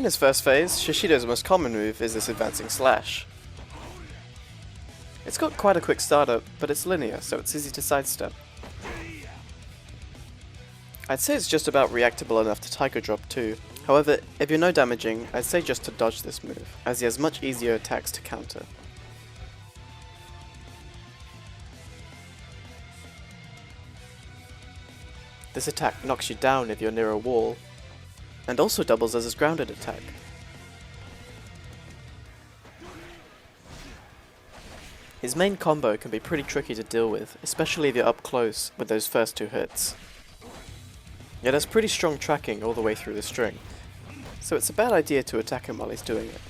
In his first phase, Shishido's most common move is this advancing slash. It's got quite a quick startup, but it's linear, so it's easy to sidestep. I'd say it's just about reactable enough to Tiger Drop too. However, if you're no damaging, I'd say just to dodge this move, as he has much easier attacks to counter. This attack knocks you down if you're near a wall, and also doubles as his grounded attack. His main combo can be pretty tricky to deal with, especially if you're up close with those first two hits. It has pretty strong tracking all the way through the string, so it's a bad idea to attack him while he's doing it.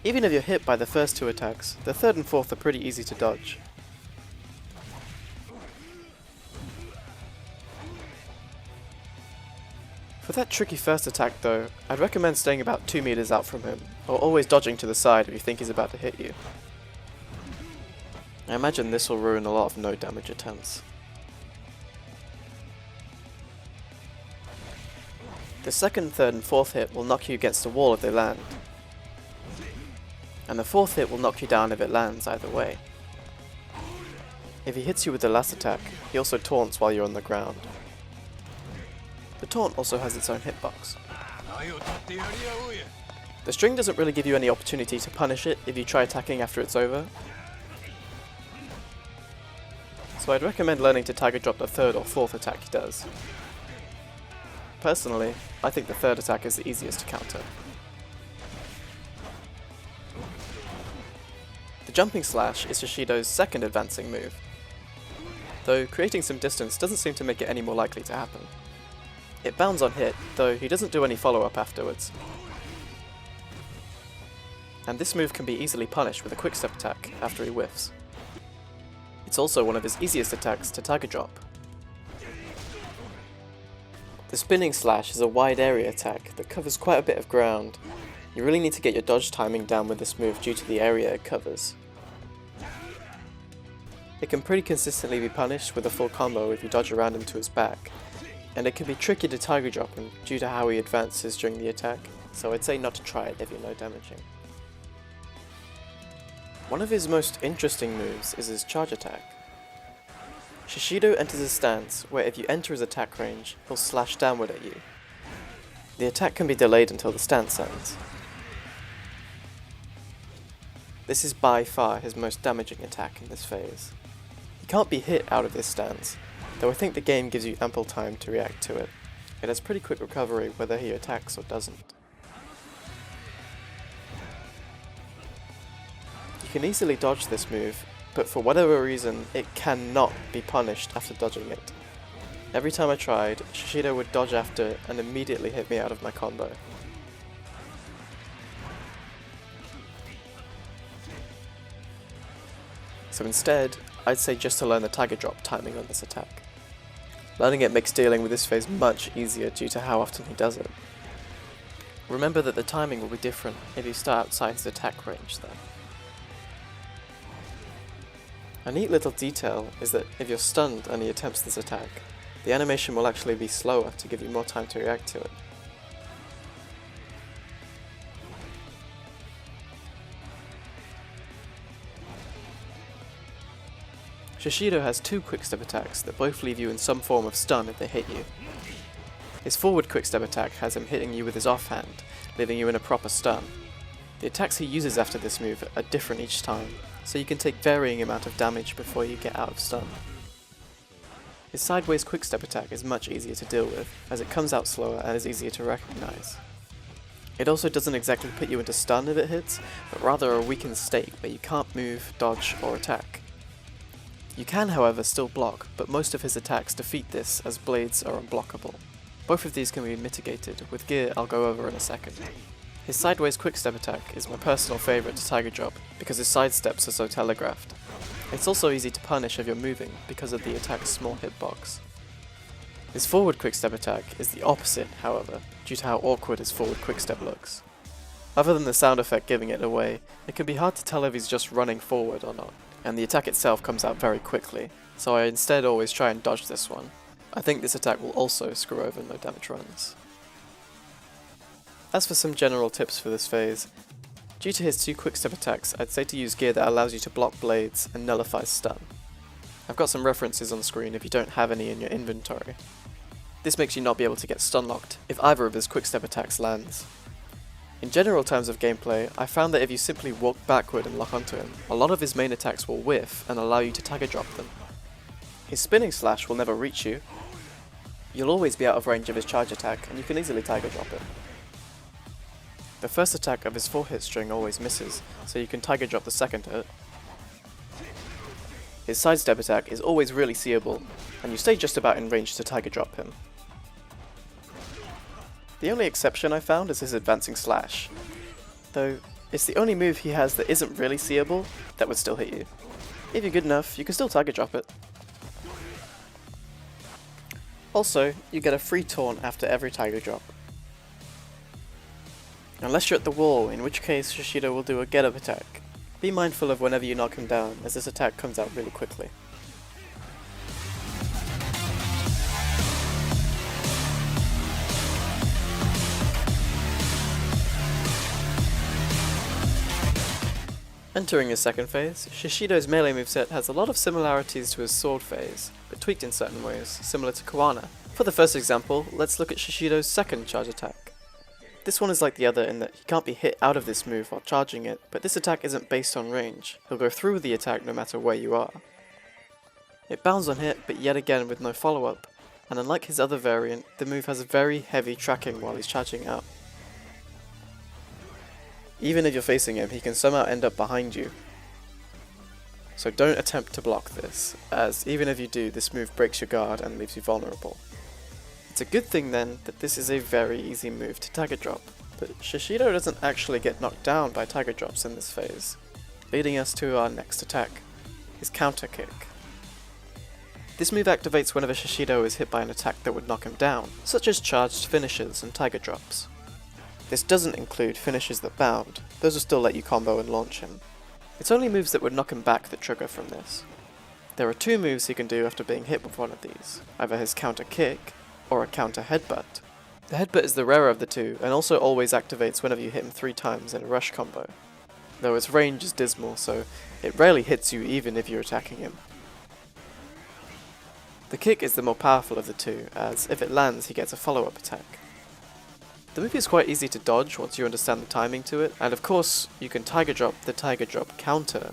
Even if you're hit by the first two attacks, the third and fourth are pretty easy to dodge. For that tricky first attack though, I'd recommend staying about 2 meters out from him, or always dodging to the side if you think he's about to hit you. I imagine this will ruin a lot of no damage attempts. The second, third and fourth hit will knock you against the wall if they land, and the fourth hit will knock you down if it lands either way. If he hits you with the last attack, he also taunts while you're on the ground. The taunt also has its own hitbox. The string doesn't really give you any opportunity to punish it if you try attacking after it's over, so I'd recommend learning to Tiger Drop the third or fourth attack he does. Personally, I think the third attack is the easiest to counter. The jumping slash is Shishido's second advancing move, though creating some distance doesn't seem to make it any more likely to happen. It bounds on hit, though he doesn't do any follow-up afterwards. And this move can be easily punished with a quickstep attack after he whiffs. It's also one of his easiest attacks to Tiger Drop. The spinning slash is a wide area attack that covers quite a bit of ground. You really need to get your dodge timing down with this move due to the area it covers. It can pretty consistently be punished with a full combo if you dodge around him to his back, and it can be tricky to Tiger Drop him due to how he advances during the attack, so I'd say not to try it if you're no damaging. One of his most interesting moves is his charge attack. Shishido enters a stance where if you enter his attack range, he'll slash downward at you. The attack can be delayed until the stance ends. This is by far his most damaging attack in this phase. He can't be hit out of this stance, though I think the game gives you ample time to react to it. It has pretty quick recovery whether he attacks or doesn't. You can easily dodge this move, but for whatever reason, it cannot be punished after dodging it. Every time I tried, Shishido would dodge after and immediately hit me out of my combo. So instead, I'd say just to learn the Tiger Drop timing on this attack. Learning it makes dealing with this phase much easier due to how often he does it. Remember that the timing will be different if you start outside his attack range though. A neat little detail is that if you're stunned and he attempts this attack, the animation will actually be slower to give you more time to react to it. Shishido has two quickstep attacks that both leave you in some form of stun if they hit you. His forward quickstep attack has him hitting you with his offhand, leaving you in a proper stun. The attacks he uses after this move are different each time, so you can take varying amount of damage before you get out of stun. His sideways quickstep attack is much easier to deal with, as it comes out slower and is easier to recognize. It also doesn't exactly put you into stun if it hits, but rather a weakened state where you can't move, dodge, or attack. You can, however, still block, but most of his attacks defeat this as blades are unblockable. Both of these can be mitigated with gear I'll go over in a second. His sideways quickstep attack is my personal favourite to Tiger Drop because his sidesteps are so telegraphed. It's also easy to punish if you're moving because of the attack's small hitbox. His forward quickstep attack is the opposite, however, due to how awkward his forward quickstep looks. Other than the sound effect giving it away, it can be hard to tell if he's just running forward or not, and the attack itself comes out very quickly, so I instead always try and dodge this one. I think this attack will also screw over no damage runs. As for some general tips for this phase, due to his 2 quickstep attacks, I'd say to use gear that allows you to block blades and nullifies stun. I've got some references on screen if you don't have any in your inventory. This makes you not be able to get stun locked if either of his quickstep attacks lands. In general terms of gameplay, I found that if you simply walk backward and lock onto him, a lot of his main attacks will whiff and allow you to tiger drop them. His spinning slash will never reach you. You'll always be out of range of his charge attack and you can easily tiger drop it. The first attack of his 4-hit string always misses, so you can tiger drop the second hit. His sidestep attack is always really seeable, and you stay just about in range to tiger drop him. The only exception I found is his advancing slash, though it's the only move he has that isn't really seeable that would still hit you. If you're good enough, you can still tiger drop it. Also, you get a free taunt after every tiger drop. Unless you're at the wall, in which case Shishido will do a Getup attack. Be mindful of whenever you knock him down, as this attack comes out really quickly. Entering his second phase, Shishido's melee moveset has a lot of similarities to his sword phase, but tweaked in certain ways, similar to Kawana. For the first example, let's look at Shishido's second charge attack. This one is like the other in that he can't be hit out of this move while charging it, but this attack isn't based on range. He'll go through the attack no matter where you are. It bounds on hit, but yet again with no follow-up, and unlike his other variant, the move has very heavy tracking while he's charging out. Even if you're facing him, he can somehow end up behind you. So don't attempt to block this, as even if you do, this move breaks your guard and leaves you vulnerable. It's a good thing then that this is a very easy move to tiger drop, but Shishido doesn't actually get knocked down by tiger drops in this phase, leading us to our next attack, his counter kick. This move activates whenever Shishido is hit by an attack that would knock him down, such as charged finishes and tiger drops. This doesn't include finishes that bound, those will still let you combo and launch him. It's only moves that would knock him back that trigger from this. There are 2 moves he can do after being hit with one of these, either his counter kick, or a counter headbutt. The headbutt is the rarer of the 2, and also always activates whenever you hit him 3 times in a rush combo, though its range is dismal, so it rarely hits you even if you're attacking him. The kick is the more powerful of the 2, as if it lands he gets a follow-up attack. The move is quite easy to dodge once you understand the timing to it, and of course you can tiger drop the tiger drop counter,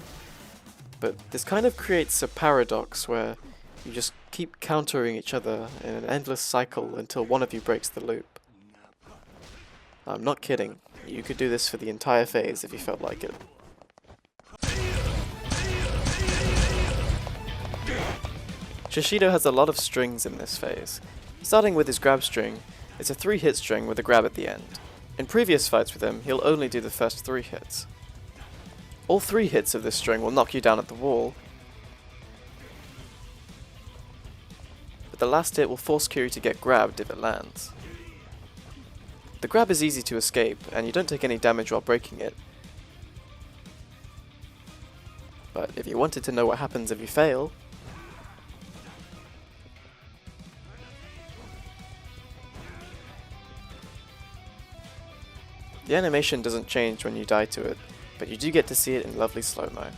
but this kind of creates a paradox where you just keep countering each other in an endless cycle until one of you breaks the loop. I'm not kidding, you could do this for the entire phase if you felt like it. Shishido has a lot of strings in this phase. Starting with his grab string, it's a 3-hit string with a grab at the end. In previous fights with him, he'll only do the first 3 hits. All 3 hits of this string will knock you down at the wall, but the last hit will force Kiryu to get grabbed if it lands. The grab is easy to escape, and you don't take any damage while breaking it. But if you wanted to know what happens if you fail, the animation doesn't change when you die to it, but you do get to see it in lovely slow-mo.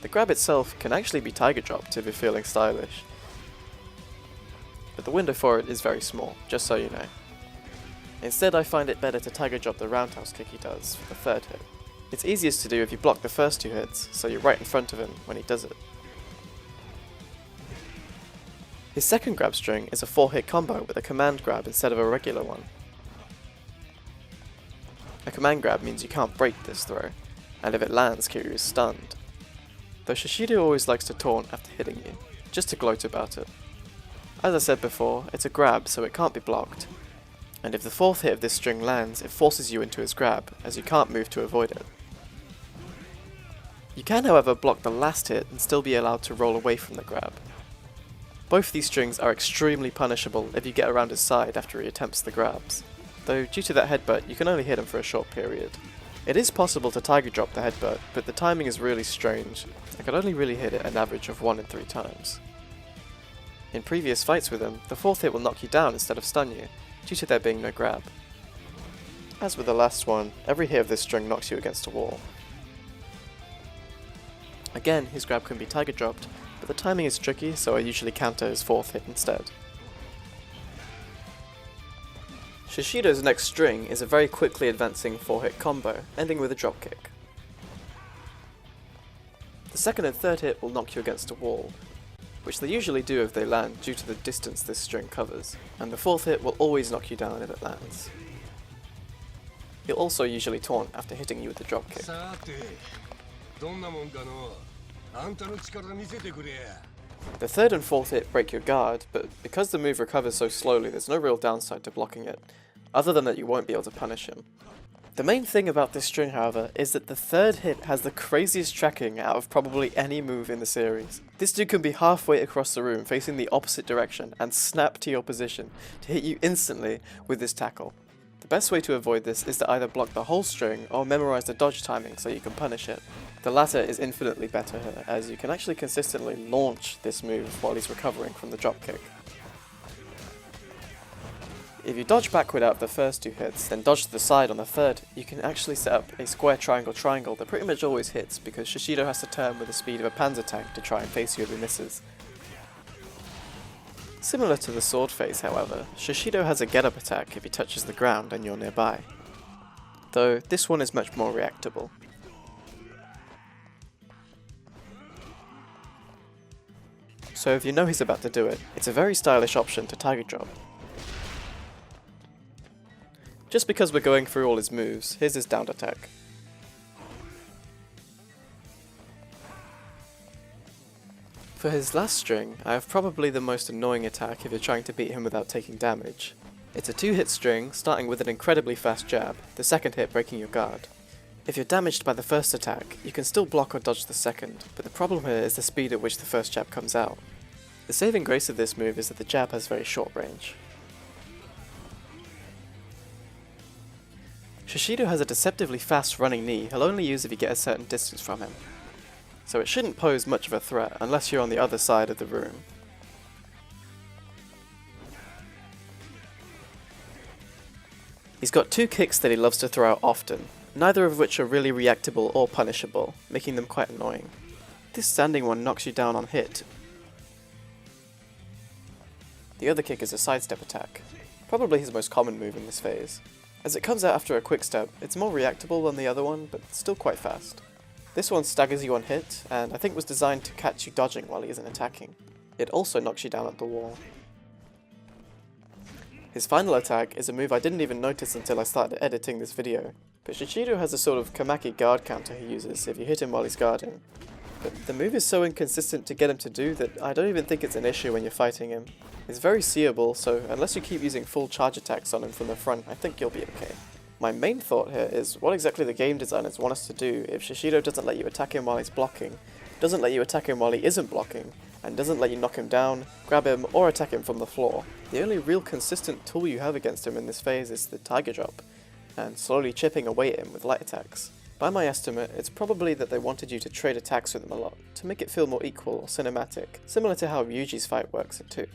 The grab itself can actually be tiger dropped if you're feeling stylish, but the window for it is very small, just so you know. Instead, I find it better to tiger drop the Roundhouse Kick he does for the 3rd hit. It's easiest to do if you block the first 2 hits, so you're right in front of him when he does it. His second grab string is a 4-hit combo with a command grab instead of a regular one. A command grab means you can't break this throw, and if it lands, Kiryu is stunned. Though Shishido always likes to taunt after hitting you, just to gloat about it. As I said before, it's a grab so it can't be blocked, and if the 4th hit of this string lands, it forces you into his grab, as you can't move to avoid it. You can however block the last hit and still be allowed to roll away from the grab. Both these strings are extremely punishable if you get around his side after he attempts the grabs, though due to that headbutt you can only hit him for a short period. It is possible to tiger drop the headbutt, but the timing is really strange. I could only really hit it an average of 1 in 3 times. In previous fights with him, the 4th hit will knock you down instead of stun you, due to there being no grab. As with the last one, every hit of this string knocks you against a wall. Again, his grab can be tiger dropped, but the timing is tricky, so I usually counter his 4th hit instead. Shishido's next string is a very quickly advancing 4-hit combo, ending with a dropkick. The 2nd and 3rd hit will knock you against a wall, which they usually do if they land due to the distance this string covers, and the 4th hit will always knock you down if it lands. He'll also usually taunt after hitting you with the dropkick. The 3rd and 4th hit break your guard, but because the move recovers so slowly there's no real downside to blocking it, other than that you won't be able to punish him. The main thing about this string, however, is that the 3rd hit has the craziest tracking out of probably any move in the series. This dude can be halfway across the room facing the opposite direction and snap to your position to hit you instantly with this tackle. The best way to avoid this is to either block the whole string or memorize the dodge timing so you can punish it. The latter is infinitely better here, as you can actually consistently launch this move while he's recovering from the dropkick. If you dodge backward out of the first 2 hits, then dodge to the side on the 3rd, you can actually set up a square triangle that pretty much always hits because Shishido has to turn with the speed of a panzer tank to try and face you if he misses. Similar to the sword phase, however, Shishido has a Getup attack if he touches the ground and you're nearby, though this one is much more reactable. So if you know he's about to do it, it's a very stylish option to tiger drop. Just because we're going through all his moves, here's his down attack. For his last string, I have probably the most annoying attack if you're trying to beat him without taking damage. It's a 2-hit string, starting with an incredibly fast jab, the 2nd hit breaking your guard. If you're damaged by the first attack, you can still block or dodge the 2nd, but the problem here is the speed at which the first jab comes out. The saving grace of this move is that the jab has very short range. Shishido has a deceptively fast running knee he'll only use if you get a certain distance from him, so it shouldn't pose much of a threat unless you're on the other side of the room. He's got 2 kicks that he loves to throw out often, neither of which are really reactable or punishable, making them quite annoying. This standing one knocks you down on hit. The other kick is a sidestep attack, probably his most common move in this phase. As it comes out after a quickstep, it's more reactable than the other one, but still quite fast. This one staggers you on hit, and I think was designed to catch you dodging while he isn't attacking. It also knocks you down at the wall. His final attack is a move I didn't even notice until I started editing this video, but Shishido has a sort of Kamaki guard counter he uses if you hit him while he's guarding. But the move is so inconsistent to get him to do that I don't even think it's an issue when you're fighting him. He's very seeable, so unless you keep using full charge attacks on him from the front, I think you'll be okay. My main thought here is what exactly the game designers want us to do if Shishido doesn't let you attack him while he's blocking, doesn't let you attack him while he isn't blocking, and doesn't let you knock him down, grab him, or attack him from the floor. The only real consistent tool you have against him in this phase is the tiger drop, and slowly chipping away at him with light attacks. By my estimate, it's probably that they wanted you to trade attacks with him a lot, to make it feel more equal or cinematic, similar to how Ryuji's fight works at 2.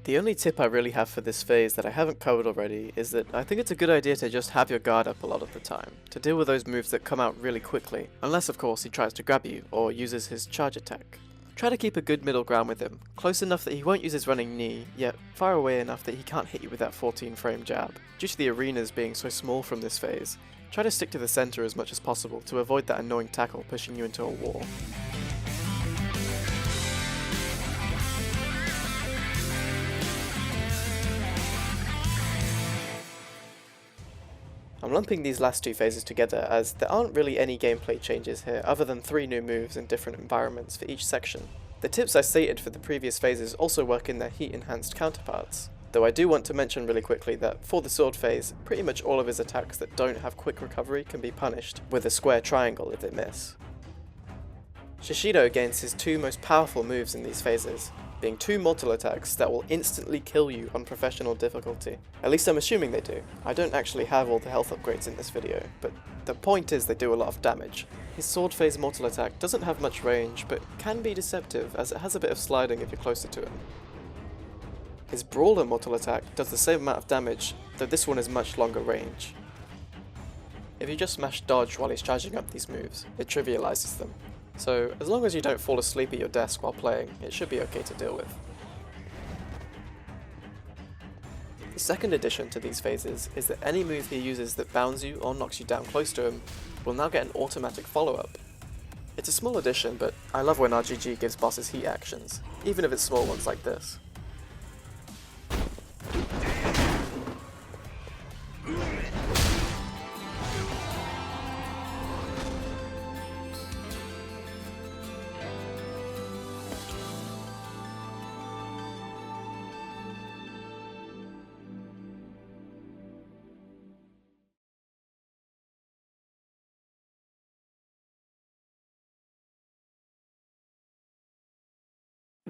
The only tip I really have for this phase that I haven't covered already is that I think it's a good idea to just have your guard up a lot of the time, to deal with those moves that come out really quickly, unless of course he tries to grab you or uses his charge attack. Try to keep a good middle ground with him, close enough that he won't use his running knee, yet far away enough that he can't hit you with that 14-frame jab. Due to the arenas being so small from this phase, try to stick to the center as much as possible to avoid that annoying tackle pushing you into a wall. I'm lumping these last 2 phases together as there aren't really any gameplay changes here other than 3 new moves in different environments for each section. The tips I stated for the previous phases also work in their heat enhanced counterparts, though I do want to mention really quickly that for the sword phase, pretty much all of his attacks that don't have quick recovery can be punished with a square triangle if they miss. Shishido gains his 2 most powerful moves in these phases, being 2 mortal attacks that will instantly kill you on professional difficulty. At least I'm assuming they do. I don't actually have all the health upgrades in this video, but the point is they do a lot of damage. His sword phase mortal attack doesn't have much range, but can be deceptive as it has a bit of sliding if you're closer to him. His brawler mortal attack does the same amount of damage, though this one is much longer range. If you just smash dodge while he's charging up these moves, it trivializes them. So as long as you don't fall asleep at your desk while playing, it should be okay to deal with. The second addition to these phases is that any move he uses that bounds you or knocks you down close to him will now get an automatic follow-up. It's a small addition, but I love when RGG gives bosses heat actions, even if it's small ones like this.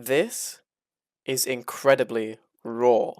This is incredibly raw.